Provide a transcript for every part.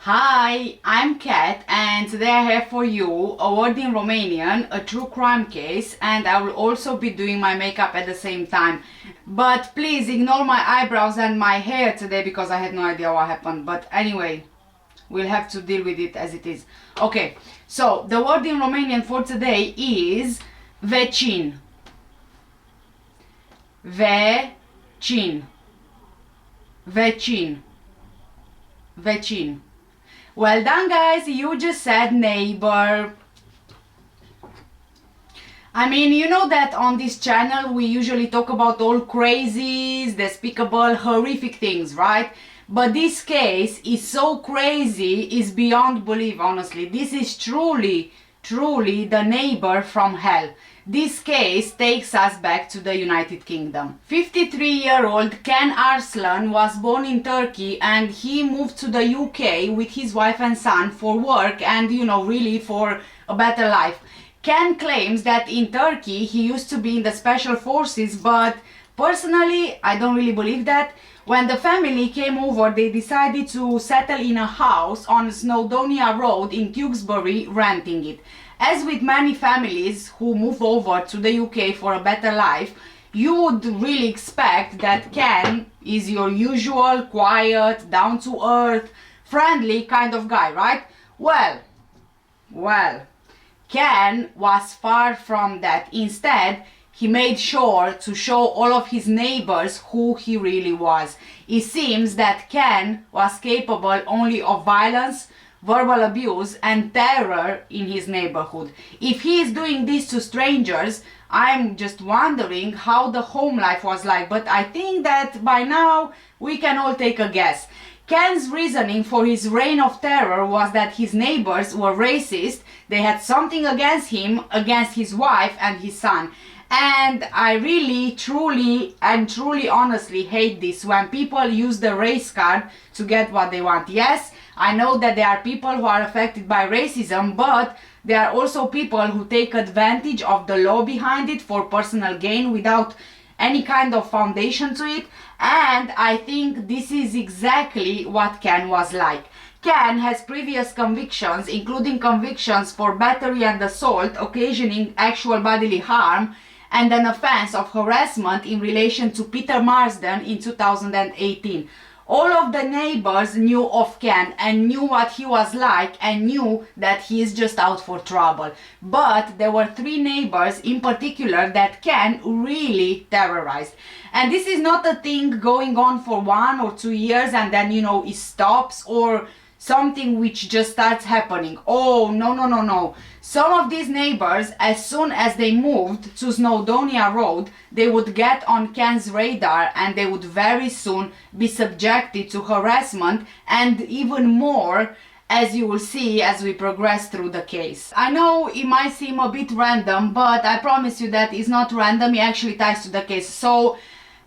Hi, I'm Kat and today I have for you a word in Romanian, a true crime case, and I will also be doing my makeup at the same time. But please ignore my eyebrows and my hair today because I had no idea what happened. But anyway, we'll have to deal with it as it is. Okay, so the word in Romanian for today is vecin. Vecin. Vecin. Vecin. Well done, guys, you just said neighbor. I mean, you know that on this channel we usually talk about all crazies, despicable, horrific things, right? But this case is so crazy, is beyond belief, honestly. This is truly the neighbor from hell. This case takes us back to the United Kingdom. 53-year-old Ken Arslan was born in Turkey and he moved to the UK with his wife and son for work and, really for a better life. Ken claims that in Turkey he used to be in the special forces, but personally I don't really believe that. When the family came over, they decided to settle in a house on Snowdonia Road in Tewkesbury, renting it. As with many families who move over to the UK for a better life, you would really expect that Ken is your usual, quiet, down-to-earth, friendly kind of guy, right? Well, Ken was far from that. Instead, he made sure to show all of his neighbors who he really was. It seems that Ken was capable only of violence, verbal abuse and terror in his neighborhood. If he is doing this to strangers, I'm just wondering how the home life was like, but I think that by now we can all take a guess. Ken's reasoning for his reign of terror was that his neighbors were racist, they had something against him, against his wife and his son. And I really, truly, honestly hate this when people use the race card to get what they want. Yes, I know that there are people who are affected by racism, but there are also people who take advantage of the law behind it for personal gain without any kind of foundation to it. And I think this is exactly what Ken was like. Ken has previous convictions, including convictions for battery and assault, occasioning actual bodily harm, and an offense of harassment in relation to Peter Marsden in 2018. All of the neighbors knew of Ken and knew what he was like and knew that he is just out for trouble. But there were 3 neighbors in particular that Ken really terrorized. And this is not a thing going on for 1 or 2 years and then, it stops, or something which just starts happening. Oh, no. Some of these neighbors, as soon as they moved to Snowdonia Road, they would get on Ken's radar and they would very soon be subjected to harassment and even more, as you will see as we progress through the case. I know it might seem a bit random, but I promise you that it's not random, it actually ties to the case. So,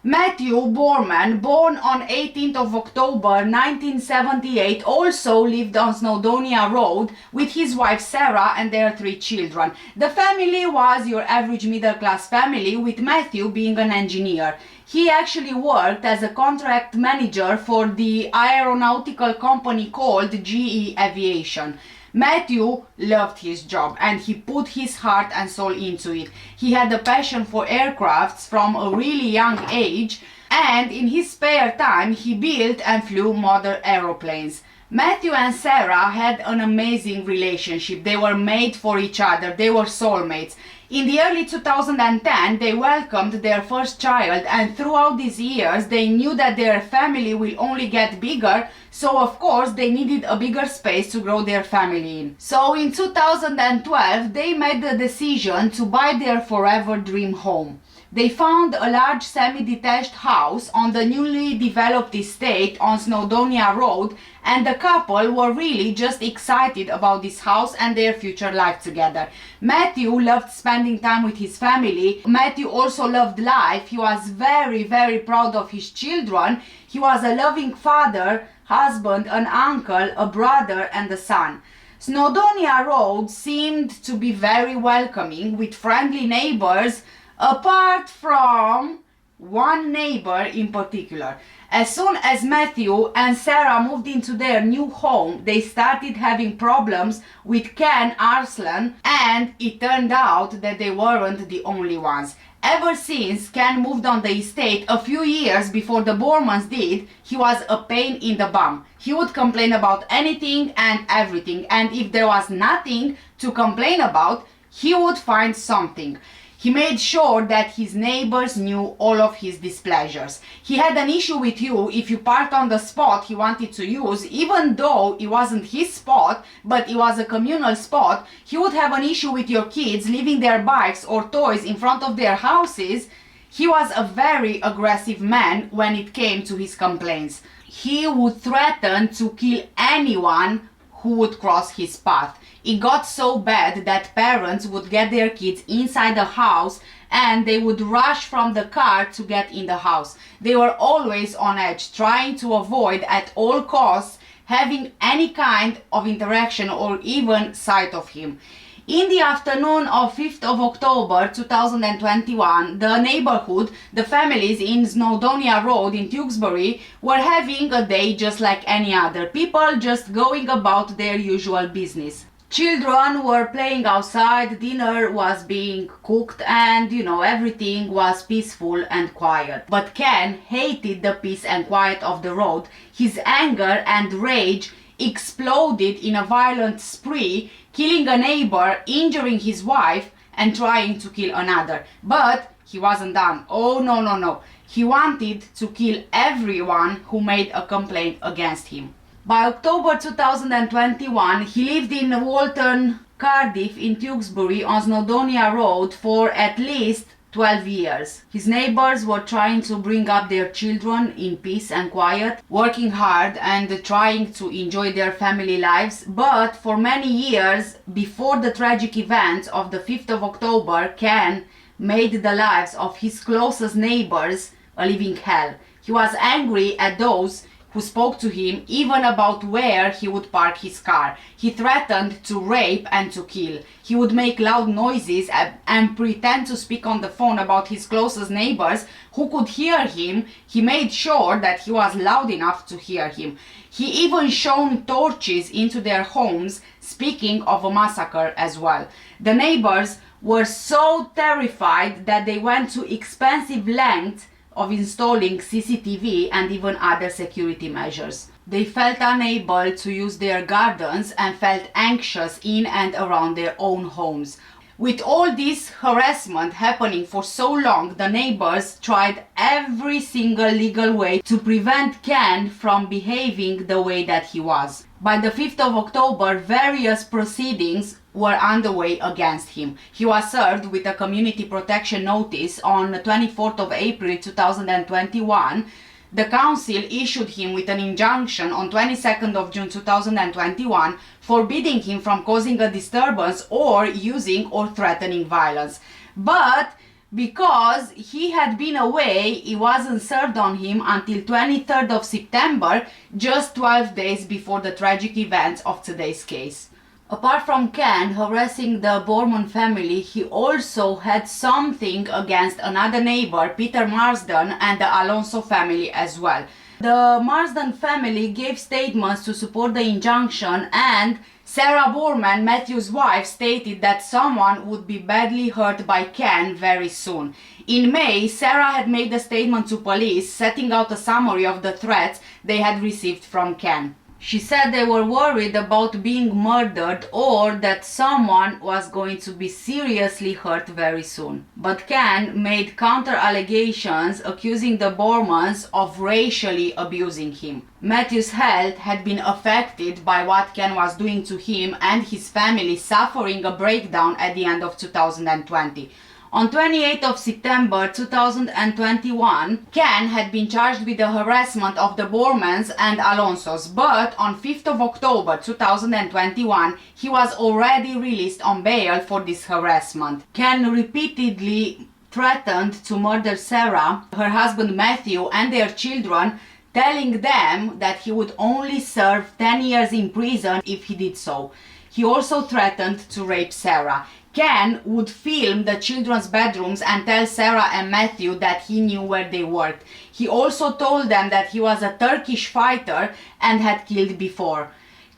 Matthew Borman, born on 18th of October 1978, also lived on Snowdonia Road with his wife Sarah and their 3 children. The family was your average middle-class family, with Matthew being an engineer. He actually worked as a contract manager for the aeronautical company called GE Aviation. Matthew loved his job and he put his heart and soul into it. He had a passion for aircrafts from a really young age, and in his spare time he built and flew model aeroplanes. Matthew and Sarah had an amazing relationship. They were made for each other. They were soulmates. In the early 2010, they welcomed their first child, and throughout these years, they knew that their family will only get bigger, so of course they needed a bigger space to grow their family in. So in 2012, they made the decision to buy their forever dream home. They found a large semi-detached house on the newly developed estate on Snowdonia Road, and the couple were really just excited about this house and their future life together. Matthew loved spending time with his family. Matthew also loved life. He was very proud of his children. He was a loving father, husband, an uncle, a brother and a son. Snowdonia Road seemed to be very welcoming, with friendly neighbors, apart from one neighbor in particular. As soon as Matthew and Sarah moved into their new home, they started having problems with Ken Arslan, and it turned out that they weren't the only ones. Ever since Ken moved on the estate a few years before the Bormans did, he was a pain in the bum. He would complain about anything and everything, and if there was nothing to complain about, he would find something. He made sure that his neighbors knew all of his displeasures. He had an issue with you if you parked on the spot he wanted to use, even though it wasn't his spot, but it was a communal spot. He would have an issue with your kids leaving their bikes or toys in front of their houses. He was a very aggressive man when it came to his complaints. He would threaten to kill anyone who would cross his path. It got so bad that parents would get their kids inside the house and they would rush from the car to get in the house. They were always on edge, trying to avoid at all costs having any kind of interaction or even sight of him. In the afternoon of 5th of October 2021, the neighborhood, the families in Snowdonia Road in Tewkesbury, were having a day just like any other. People just going about their usual business. Children were playing outside, dinner was being cooked, and everything was peaceful and quiet. But Ken hated the peace and quiet of the road. His anger and rage exploded in a violent spree, killing a neighbor, injuring his wife, and trying to kill another. But he wasn't done. Oh no. He wanted to kill everyone who made a complaint against him. By October 2021, he lived in Walton, Cardiff in Tewkesbury on Snowdonia Road for at least 12 years. His neighbors were trying to bring up their children in peace and quiet, working hard and trying to enjoy their family lives, but for many years before the tragic events of the 5th of October, Ken made the lives of his closest neighbors a living hell. He was angry at those who spoke to him even about where he would park his car. He threatened to rape and to kill. He would make loud noises and pretend to speak on the phone about his closest neighbors who could hear him. He made sure that he was loud enough to hear him. He even shone torches into their homes, speaking of a massacre as well. The neighbors were so terrified that they went to expensive lengths of installing CCTV and even other security measures. They felt unable to use their gardens and felt anxious in and around their own homes. With all this harassment happening for so long, the neighbors tried every single legal way to prevent Ken from behaving the way that he was. By the 5th of October, various proceedings were underway against him. He was served with a community protection notice on the 24th of April 2021. The council issued him with an injunction on 22nd of June 2021, forbidding him from causing a disturbance or using or threatening violence. But because he had been away, it wasn't served on him until 23rd of September, just 12 days before the tragic events of today's case. Apart from Ken harassing the Borman family, he also had something against another neighbor, Peter Marsden, and the Alonso family as well. The Marsden family gave statements to support the injunction, and Sarah Borman, Matthew's wife, stated that someone would be badly hurt by Ken very soon. In May, Sarah had made a statement to police setting out a summary of the threats they had received from Ken. She said they were worried about being murdered or that someone was going to be seriously hurt very soon. But Ken made counter-allegations accusing the Bormans of racially abusing him. Matthew's health had been affected by what Ken was doing to him and his family, suffering a breakdown at the end of 2020. On 28th of September 2021, Ken had been charged with the harassment of the Bormans and Alonsos, but on 5th of October 2021, he was already released on bail for this harassment. Ken repeatedly threatened to murder Sarah, her husband Matthew, and their children, telling them that he would only serve 10 years in prison if he did so. He also threatened to rape Sarah. Ken would film the children's bedrooms and tell Sarah and Matthew that he knew where they worked. He also told them that he was a Turkish fighter and had killed before.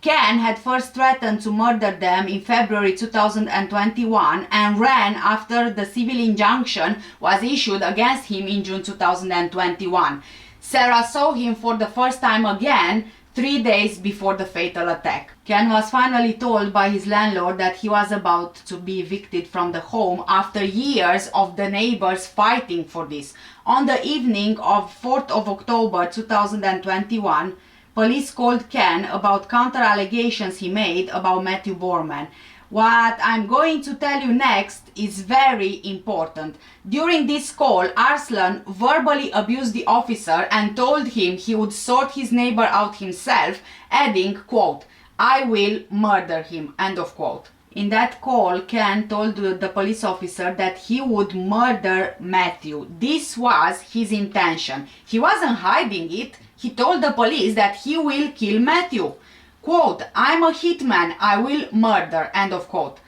Ken had first threatened to murder them in February 2021 and ran after the civil injunction was issued against him in June 2021. Sarah saw him for the first time again 3 days before the fatal attack. Ken was finally told by his landlord that he was about to be evicted from the home after years of the neighbors fighting for this. On the evening of 4th of October 2021, police called Ken about counter-allegations he made about Matthew Borman. What I'm going to tell you next is very important. During this call, Arslan verbally abused the officer and told him he would sort his neighbor out himself, adding, quote, "I will murder him," end of quote. In that call, Ken told the police officer that he would murder Matthew. This was his intention. He wasn't hiding it. He told the police that he will kill Matthew. Quote, "I'm a hitman, I will murder," end of quote.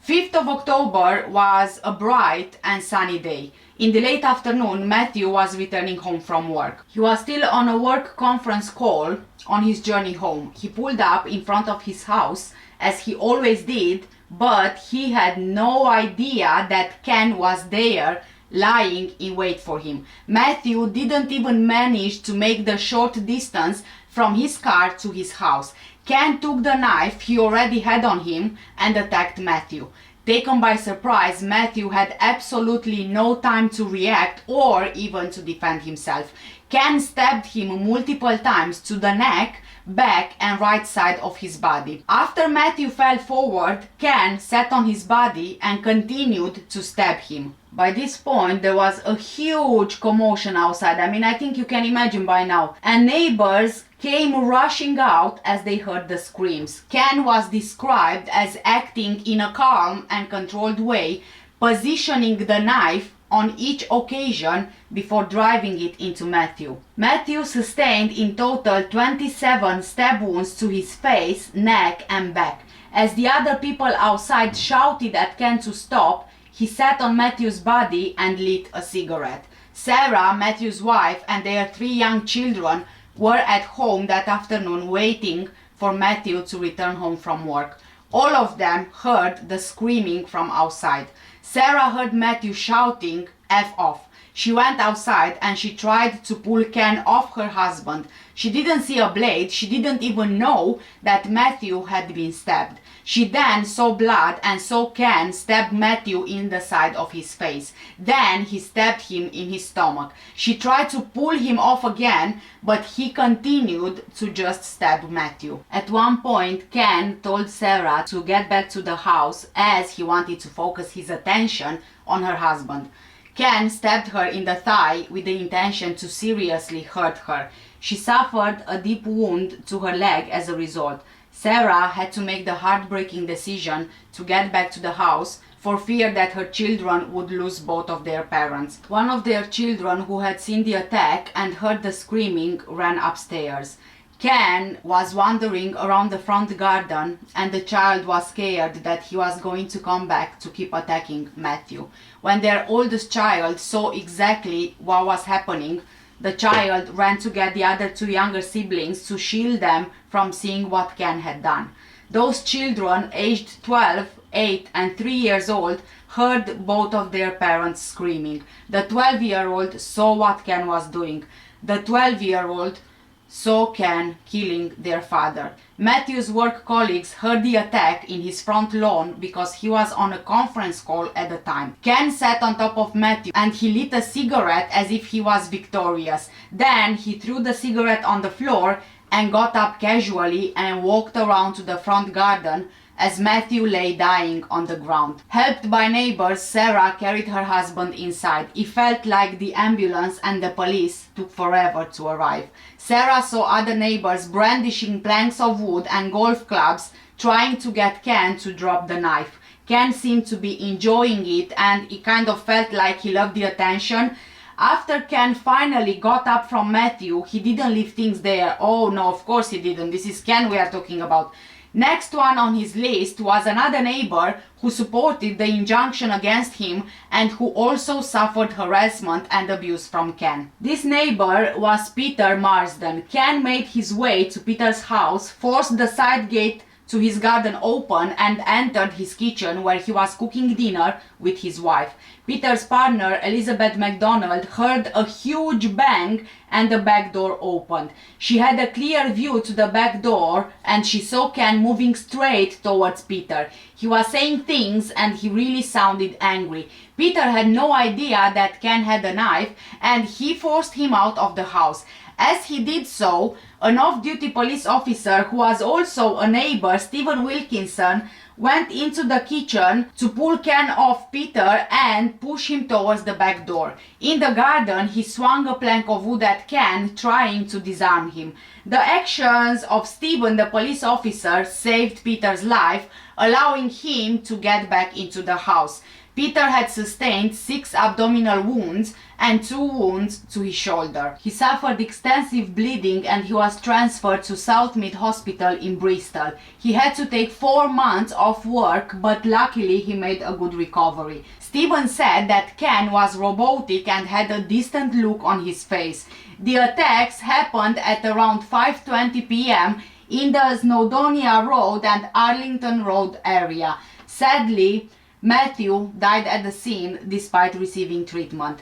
5th of October was a bright and sunny day. In the late afternoon, Matthew was returning home from work. He was still on a work conference call on his journey home. He pulled up in front of his house, as he always did, but he had no idea that Ken was there, lying in wait for him. Matthew didn't even manage to make the short distance from his car to his house. Ken took the knife he already had on him and attacked Matthew. Taken by surprise, Matthew had absolutely no time to react or even to defend himself. Ken stabbed him multiple times to the neck, back and right side of his body. After Matthew fell forward, Ken sat on his body and continued to stab him. By this point, there was a huge commotion outside. I think you can imagine by now. And neighbors came rushing out as they heard the screams. Ken was described as acting in a calm and controlled way, positioning the knife on each occasion before driving it into Matthew. Matthew sustained in total 27 stab wounds to his face, neck and back. As the other people outside shouted at Ken to stop, he sat on Matthew's body and lit a cigarette. Sarah, Matthew's wife, and their 3 young children were at home that afternoon waiting for Matthew to return home from work. All of them heard the screaming from outside. Sarah heard Matthew shouting, "F off." She went outside and she tried to pull Ken off her husband. She didn't see a blade. She didn't even know that Matthew had been stabbed. She then saw blood and saw Ken stab Matthew in the side of his face. Then he stabbed him in his stomach. She tried to pull him off again, but he continued to just stab Matthew. At one point, Ken told Sarah to get back to the house as he wanted to focus his attention on her husband. Ken stabbed her in the thigh with the intention to seriously hurt her. She suffered a deep wound to her leg as a result. Sarah had to make the heartbreaking decision to get back to the house for fear that her children would lose both of their parents. One of their children, who had seen the attack and heard the screaming, ran upstairs. Ken was wandering around the front garden and the child was scared that he was going to come back to keep attacking Matthew. When their oldest child saw exactly what was happening, the child ran to get the other 2 younger siblings to shield them from seeing what Ken had done. Those children, aged 12, 8 and 3 years old, heard both of their parents screaming. The 12-year-old saw what Ken was doing. The 12-year-old saw Ken killing their father. Matthew's work colleagues heard the attack in his front lawn because he was on a conference call at the time. Ken sat on top of Matthew and he lit a cigarette as if he was victorious. Then he threw the cigarette on the floor and got up casually and walked around to the front garden as Matthew lay dying on the ground. Helped by neighbors, Sarah carried her husband inside. It felt like the ambulance and the police took forever to arrive. Sarah saw other neighbors brandishing planks of wood and golf clubs, trying to get Ken to drop the knife. Ken seemed to be enjoying it and it kind of felt like he loved the attention. After Ken finally got up from Matthew, he didn't leave things there. Oh no, of course he didn't. This is Ken we are talking about. Next one on his list was another neighbor who supported the injunction against him and who also suffered harassment and abuse from Ken. This neighbor was Peter Marsden. Ken made his way to Peter's house, forced the side gate to his garden open and entered his kitchen where he was cooking dinner with his wife. Peter's partner, Elizabeth MacDonald, heard a huge bang and the back door opened. She had a clear view to the back door and she saw Ken moving straight towards Peter. He was saying things and he really sounded angry. Peter had no idea that Ken had a knife and he forced him out of the house. As he did so, an off-duty police officer who was also a neighbor, Stephen Wilkinson, went into the kitchen to pull Ken off Peter and push him towards the back door. In the garden, he swung a plank of wood at Ken, trying to disarm him. The actions of Stephen, the police officer, saved Peter's life, allowing him to get back into the house. Peter had sustained 6 abdominal wounds and 2 wounds to his shoulder. He suffered extensive bleeding and he was transferred to Southmead Hospital in Bristol. He had to take 4 months off work, but luckily he made a good recovery. Stephen said that Ken was robotic and had a distant look on his face. The attacks happened at around 5:20 p.m. in the Snowdonia Road and Arlington Road area. Sadly, Matthew died at the scene despite receiving treatment.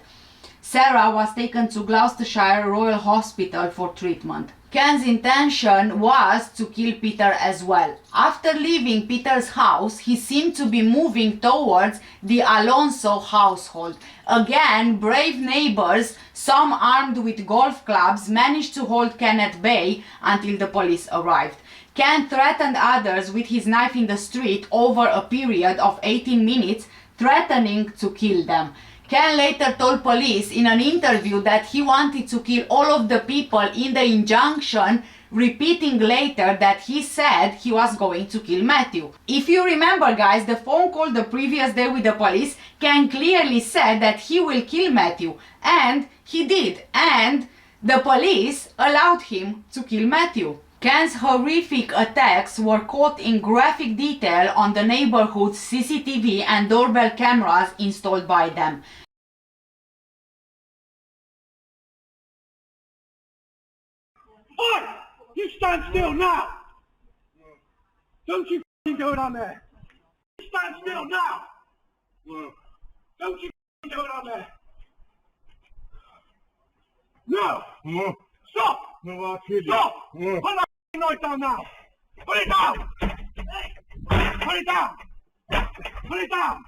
Sarah was taken to Gloucestershire Royal Hospital for treatment. Ken's intention was to kill Peter as well. After leaving Peter's house, he seemed to be moving towards the Alonso household. Again, brave neighbors, some armed with golf clubs, managed to hold Ken at bay until the police arrived. Ken threatened others with his knife in the street over a period of 18 minutes, threatening to kill them. Ken later told police in an interview that he wanted to kill all of the people in the injunction, repeating later that he said he was going to kill Matthew. If you remember, guys, the phone call the previous day with the police, Ken clearly said that he will kill Matthew, and he did, and the police allowed him to kill Matthew. Ken's horrific attacks were caught in graphic detail on the neighborhood's CCTV and doorbell cameras installed by them. Oi! You stand still now! Don't you f***ing do it on there! You stand still now! Don't you f***ing do it on there! No! Stop! Stop! Put that f***ing knife down now! Put it down! Put it down! Put it down!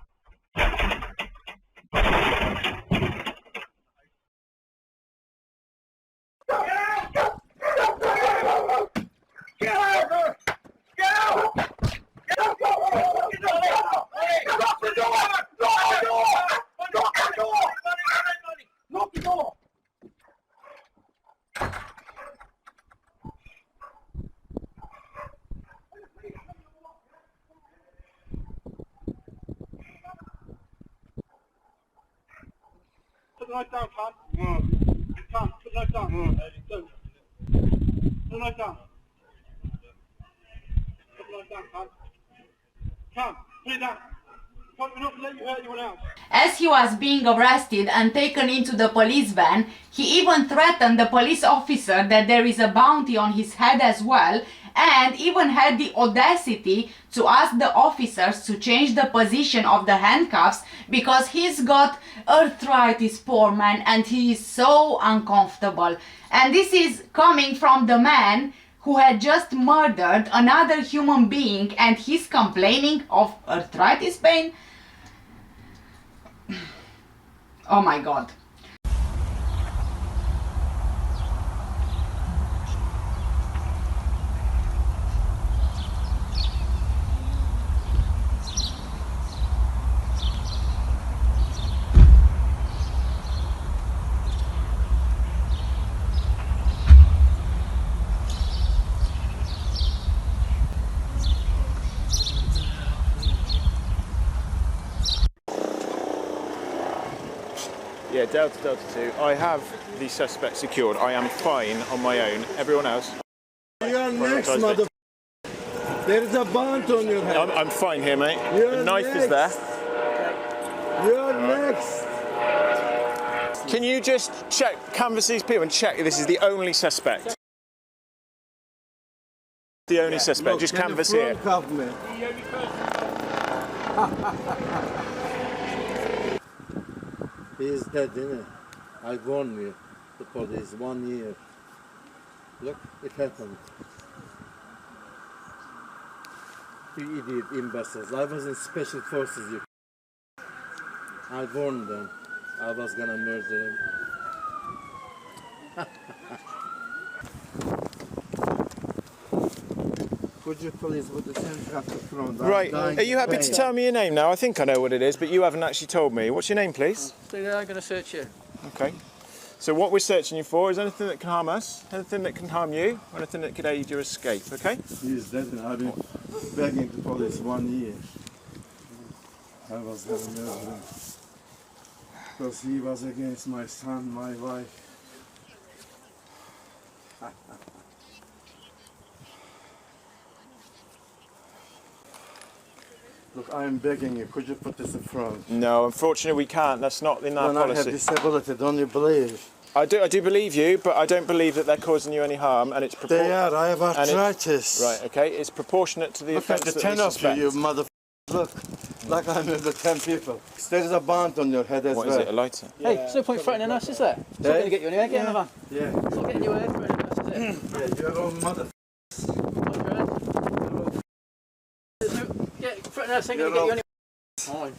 Get out! Get out! Get out! Lock the door! Lock the door! Lock the door! Lock the door! Put the knife down, Tom. Tom, put the knife down. Put the knife down. Put the knife down, Tom. Tom, put it down. Tom, we're not letting you hurt anyone else. As he was being arrested and taken into the police van, he even threatened the police officer that there is a bounty on his head as well, and even had the audacity to ask the officers to change the position of the handcuffs because he's got arthritis, poor man, and he is so uncomfortable. And this is coming from the man who had just murdered another human being and he's complaining of arthritis pain? Oh my god. Yeah, Delta 2. I have the suspect secured. I am fine on my own. Everyone else? You're next, mother. There's a band on your head. I'm fine here, mate. You're The knife is next. there. You're next. Can you just canvass these people and check this is the only suspect? The only suspect. Look, Just in the canvass here. front of me. He is dead, isn't it? I warned you, the police, 1 year. Look, it happened. You idiot imbeciles. I was in special forces. I warned them. I was gonna murder him. Could you please put the center at the front? I'm Right. dying Are you happy to pay. tell me your name now? I think I know what it is, but you haven't actually told me. What's your name, please? I'm going to search you. Okay. So what we're searching you for is anything that can harm us, anything that can harm you, or anything that could aid your escape, okay? He is dead and I've been begging the police 1 year. I was gonna murder him. Because he was against my son, my wife. Look, I'm begging you, could you put this in front? No, unfortunately we can't. That's not in our When I have policy. disability, don't you believe? I do believe you, but I don't believe that they're causing you any harm, and it's They are, I have and it- arthritis. Right, okay. It's proportionate to the Look at offence the that 10 we of suspect. you, mother. Look, like I'm with the 10 people. There is a band on your head as What is well. it? A lighter? Hey, there's no point threatening us, is there? It's not Yeah. going to get you anywhere. Get in the van. Yeah, It's not getting you anywhere threatening us, is it? yeah, you're all mother. Yeah, threatening us ain't going to get you anywhere. Fine.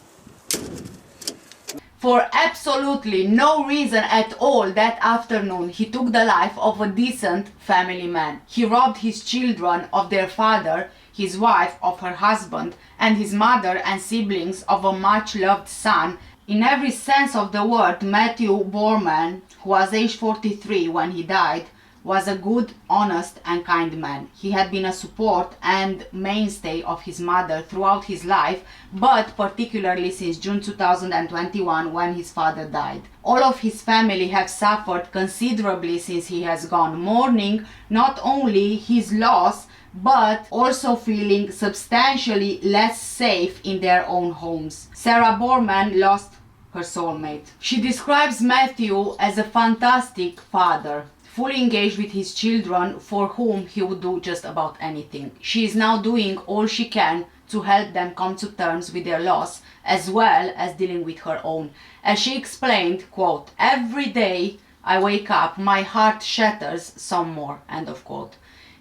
For absolutely no reason at all that afternoon, he took the life of a decent family man. He robbed his children of their father, his wife of her husband, and his mother and siblings of a much-loved son. In every sense of the word, Matthew Borman, who was aged 43 when he died, was a good, honest and kind man. He had been a support and mainstay of his mother throughout his life, but particularly since June 2021 when his father died. All of his family have suffered considerably since he has gone, mourning not only his loss, but also feeling substantially less safe in their own homes. Sarah Borman lost her soulmate. She describes Matthew as a fantastic father, fully engaged with his children, for whom he would do just about anything. She is now doing all she can to help them come to terms with their loss, as well as dealing with her own. As she explained, quote, "Every day I wake up, my heart shatters some more," end of quote.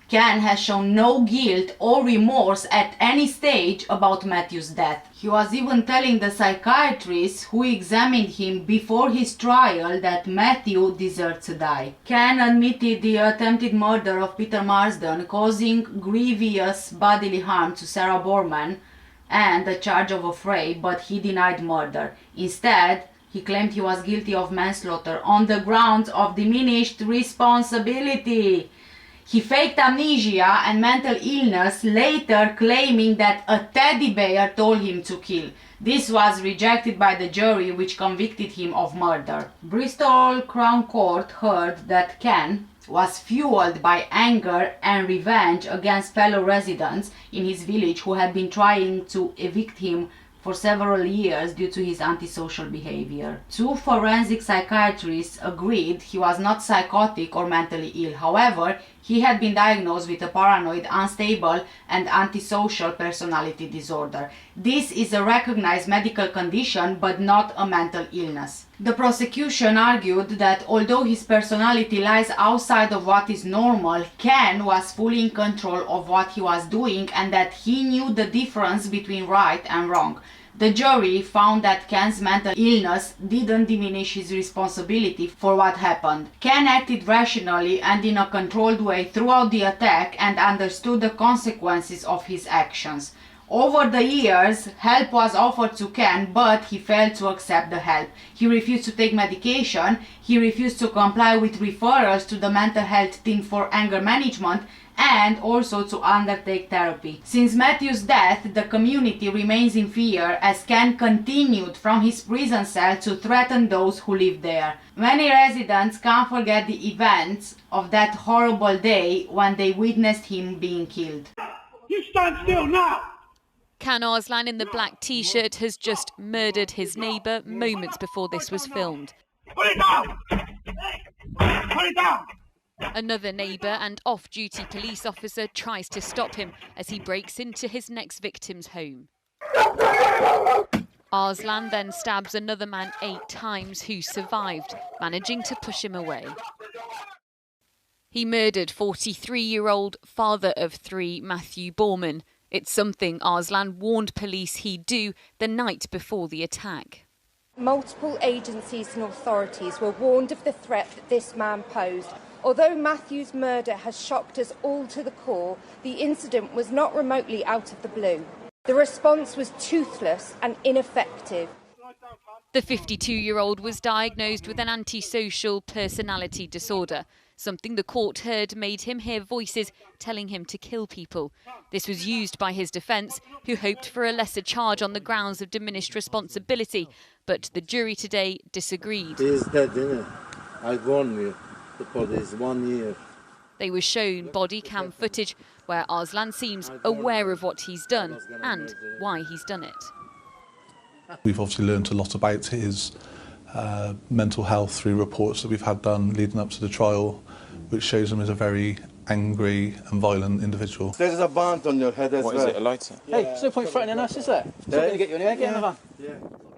Ken has shown no guilt or remorse at any stage about Matthew's death. He was even telling the psychiatrist who examined him before his trial that Matthew deserved to die. Ken admitted the attempted murder of Peter Marsden, causing grievous bodily harm to Sarah Borman, and the charge of affray, but he denied murder. Instead, he claimed he was guilty of manslaughter on the grounds of diminished responsibility. He faked amnesia and mental illness, later claiming that a teddy bear told him to kill. This was rejected by the jury, which convicted him of murder. Bristol Crown Court heard that Ken was fueled by anger and revenge against fellow residents in his village who had been trying to evict him for several years due to his antisocial behavior. Two forensic psychiatrists agreed he was not psychotic or mentally ill. However, he had been diagnosed with a paranoid, unstable, and antisocial personality disorder. This is a recognized medical condition, but not a mental illness. The prosecution argued that although his personality lies outside of what is normal, Ken was fully in control of what he was doing and that he knew the difference between right and wrong. The jury found that Ken's mental illness didn't diminish his responsibility for what happened. Ken acted rationally and in a controlled way throughout the attack and understood the consequences of his actions. Over the years, help was offered to Ken, but he failed to accept the help. He refused to take medication, he refused to comply with referrals to the mental health team for anger management, and also to undertake therapy. Since Matthew's death, the community remains in fear as Ken continued from his prison cell to threaten those who live there. Many residents can't forget the events of that horrible day when they witnessed him being killed. You stand still now! Can Arslan in the black t-shirt has just murdered his neighbour moments before this was filmed. Put it down! Put it down! Another neighbour and off-duty police officer tries to stop him as he breaks into his next victim's home. Arslan then stabs another man 8 times who survived, managing to push him away. He murdered 43-year-old father of 3 Matthew Borman. It's something Arslan warned police he'd do the night before the attack. Multiple agencies and authorities were warned of the threat that this man posed. Although Matthew's murder has shocked us all to the core, the incident was not remotely out of the blue. The response was toothless and ineffective. The 52-year-old was diagnosed with an antisocial personality disorder. Something the court heard made him hear voices telling him to kill people. This was used by his defence, who hoped for a lesser charge on the grounds of diminished responsibility. But the jury today disagreed. He is dead, isn't it? I warned you, the police, 1 year. They were shown body cam footage where Arslan seems aware of what he's done and why he's done it. We've obviously learned a lot about his mental health through reports that we've had done leading up to the trial, which shows him as a very angry and violent individual. There's a band on your head as well. What is it, a lighter? Hey, there's no point threatening us, is there? It's not going to get you anywhere, get in the van.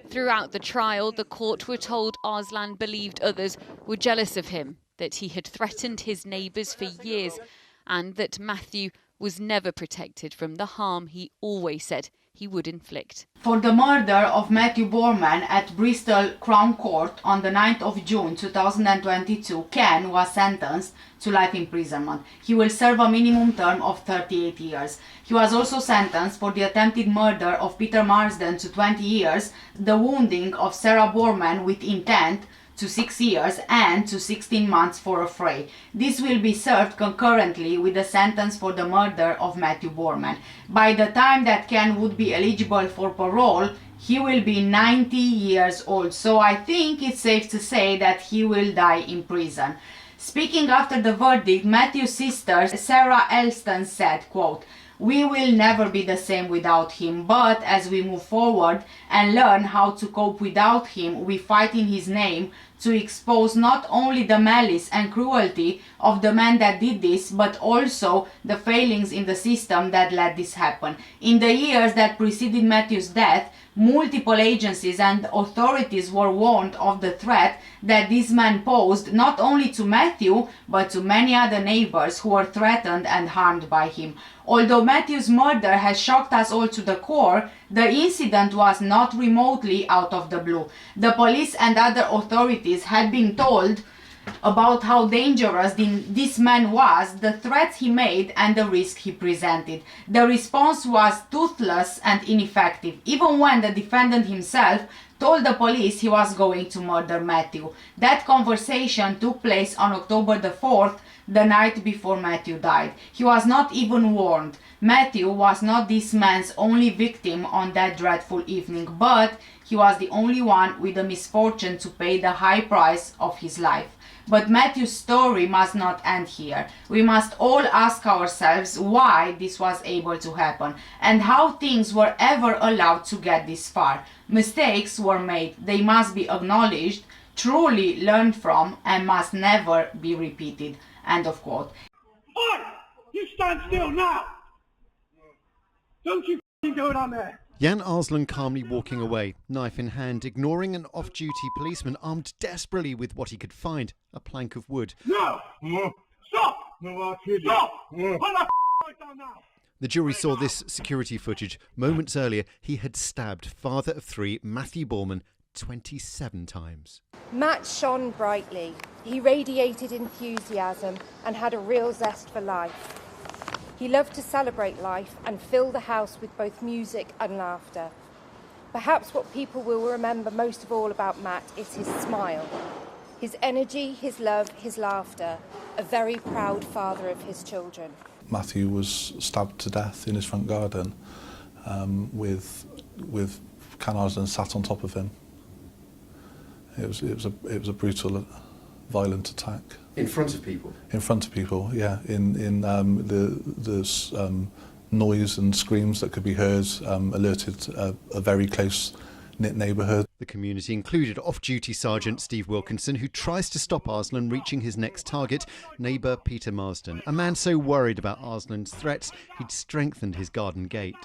Throughout the trial, the court were told Arslan believed others were jealous of him, that he had threatened his neighbours for years, and that Matthew was never protected from the harm he always said he would inflict. For the murder of Matthew Borman at Bristol Crown Court on the 9th of June 2022, Ken was sentenced to life imprisonment. He will serve a minimum term of 38 years. He was also sentenced for the attempted murder of Peter Marsden to 20 years, the wounding of Sarah Borman with intent to 6 years and to 16 months for affray. This will be served concurrently with the sentence for the murder of Matthew Borman. By the time that Ken would be eligible for parole, he will be 90 years old, so I think it's safe to say that he will die in prison. Speaking after the verdict, Matthew's sister Sarah Elston said, quote, "We will never be the same without him, but as we move forward and learn how to cope without him, we fight in his name to expose not only the malice and cruelty of the man that did this, but also the failings in the system that let this happen." In the years that preceded Matthew's death, multiple agencies and authorities were warned of the threat that this man posed not only to Matthew, but to many other neighbors who were threatened and harmed by him. Although Matthew's murder has shocked us all to the core, the incident was not remotely out of the blue. The police and other authorities had been told about how dangerous this man was, the threats he made and the risk he presented. The response was toothless and ineffective, even when the defendant himself told the police he was going to murder Matthew. That conversation took place on October the 4th, the night before Matthew died. He was not even warned. Matthew was not this man's only victim on that dreadful evening, but he was the only one with the misfortune to pay the high price of his life. But Matthew's story must not end here. We must all ask ourselves why this was able to happen and how things were ever allowed to get this far. Mistakes were made. They must be acknowledged, truly learned from, and must never be repeated. End of quote. Oi! You stand still now! Don't you go down there! Jan Arslan calmly walking away, knife in hand, ignoring an off-duty policeman armed desperately with what he could find, a plank of wood. No! Stop! No, I'll kill you. Stop! Put that right down now! The jury saw this security footage. Moments earlier, he had stabbed father of 3 Matthew Borman 27 times. Matt shone brightly. He radiated enthusiasm and had a real zest for life. He loved to celebrate life and fill the house with both music and laughter. Perhaps what people will remember most of all about Matt is his smile, his energy, his love, his laughter, a very proud father of his children. Matthew was stabbed to death in his front garden with Ken Arslan sat on top of him. It was a brutal, violent attack. In front of people? In front of people, yeah. In the noise and screams that could be heard alerted a very close-knit neighbourhood. The community included off-duty Sergeant Steve Wilkinson, who tries to stop Arslan reaching his next target, neighbour Peter Marsden, a man so worried about Arslan's threats he'd strengthened his garden gate.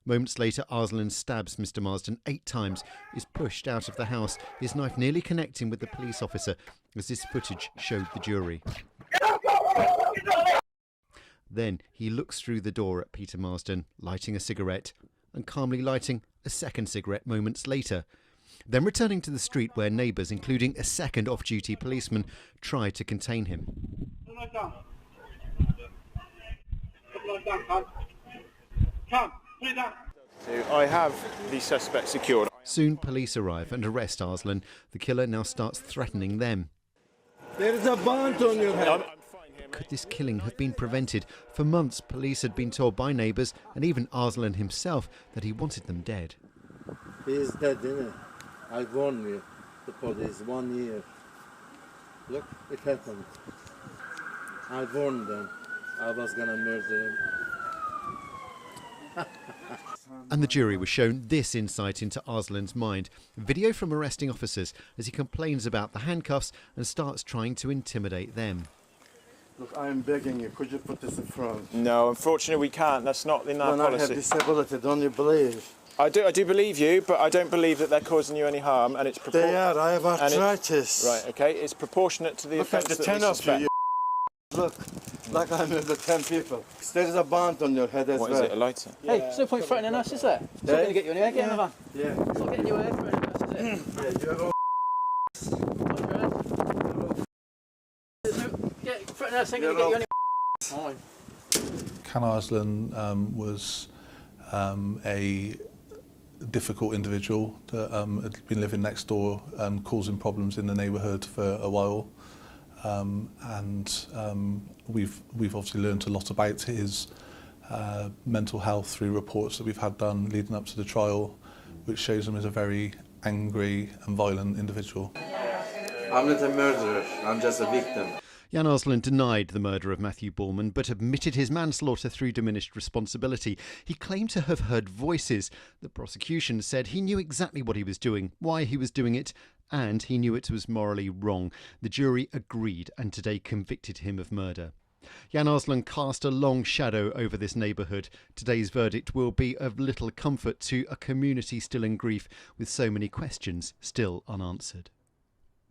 Moments later, Arslan stabs Mr Marsden 8 times, is pushed out of the house, his knife nearly connecting with the police officer, as this footage showed the jury. Then he looks through the door at Peter Marsden, lighting a cigarette, and calmly lighting a second cigarette moments later. Then returning to the street where neighbours, including a second off-duty policeman, try to contain him. I have the suspect secured. Soon police arrive and arrest Arslan. The killer now starts threatening them. There is a bond on your head. Could this killing have been prevented? For months, police had been told by neighbours and even Arslan himself that he wanted them dead. He is dead, isn't it? I warned you, the police, 1 year. Look, it happened. I warned them I was gonna murder him. And the jury was shown this insight into Arslan's mind. Video from arresting officers as he complains about the handcuffs and starts trying to intimidate them. Look, I'm begging you, could you put this in front? No, unfortunately we can't. That's not in our When I policy. have disability, don't you believe? I do believe you, but I don't believe that they're causing you any harm, and it's They are, I have arthritis. Right, okay, it's proportionate to the Look at offence the that 10 we of suspect. you. Look, like I murdered 10 people. There is a bond on your head as What well. is it, a lighter? Hey, there's no point threatening us, is there? It's not going to get you anywhere, get in the van. Yeah. It's not getting you anywhere threatening us, is it? Yeah, you have all Threatening us ain't going to get you anywhere. Can Arslan was a difficult individual that had been living next door and causing problems in the neighbourhood for a while. We've obviously learned a lot about his mental health through reports that we've had done leading up to the trial, which shows him as a very angry and violent individual. I'm not a murderer, I'm just a victim. Jan Arslan denied the murder of Matthew Borman, but admitted his manslaughter through diminished responsibility. He claimed to have heard voices. The prosecution said he knew exactly what he was doing, why he was doing it, and he knew it was morally wrong. The jury agreed and today convicted him of murder. Jan Arslan cast a long shadow over this neighbourhood. Today's verdict will be of little comfort to a community still in grief, with so many questions still unanswered.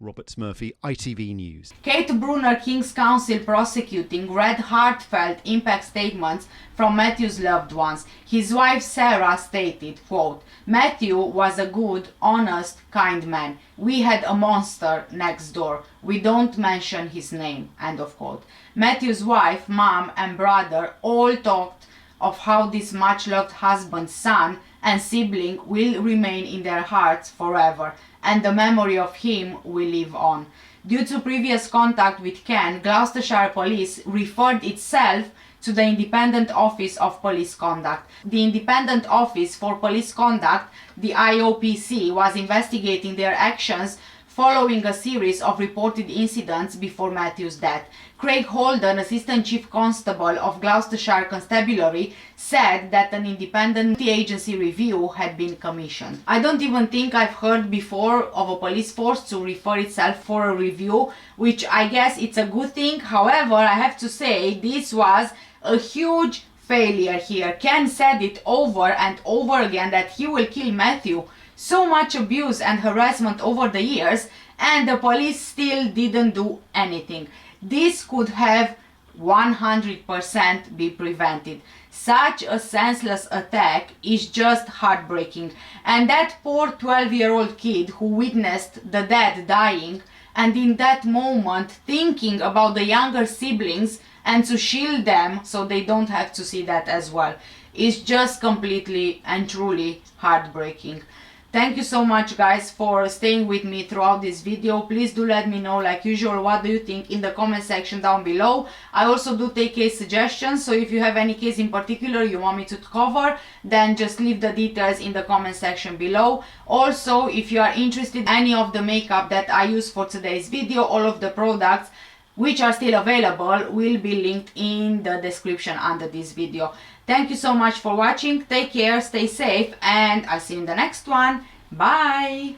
Robert Murphy, ITV News. Kate Brunner, King's Counsel prosecuting, read heartfelt impact statements from Matthew's loved ones. His wife Sarah stated, quote, "Matthew was a good, honest, kind man. We had a monster next door. We don't mention his name," end of quote. Matthew's wife, mom and brother all talked of how this much-loved husband, son and sibling will remain in their hearts forever, and the memory of him will live on. Due to previous contact with Ken, Gloucestershire Police referred itself to the Independent Office of Police Conduct. The Independent Office for Police Conduct, the IOPC, was investigating their actions following a series of reported incidents before Matthew's death. Craig Holden, Assistant Chief Constable of Gloucestershire Constabulary, said that an independent agency review had been commissioned. I don't even think I've heard before of a police force to refer itself for a review, which I guess it's a good thing. However, I have to say this was a huge failure here. Ken said it over and over again that he will kill Matthew. So much abuse and harassment over the years, and the police still didn't do anything. This could have 100% be prevented. Such a senseless attack is just heartbreaking. And that poor 12-year-old kid who witnessed the dad dying, and in that moment thinking about the younger siblings and to shield them so they don't have to see that as well, is just completely and truly heartbreaking. Thank you so much guys for staying with me throughout this video. Please do let me know, like usual, what do you think in the comment section down below. I also do take case suggestions, so if you have any case in particular you want me to cover, then just leave the details in the comment section below. Also, if you are interested in any of the makeup that I use for today's video, all of the products, which are still available, will be linked in the description under this video. Thank you so much for watching. Take care, stay safe, and I'll see you in the next one. Bye!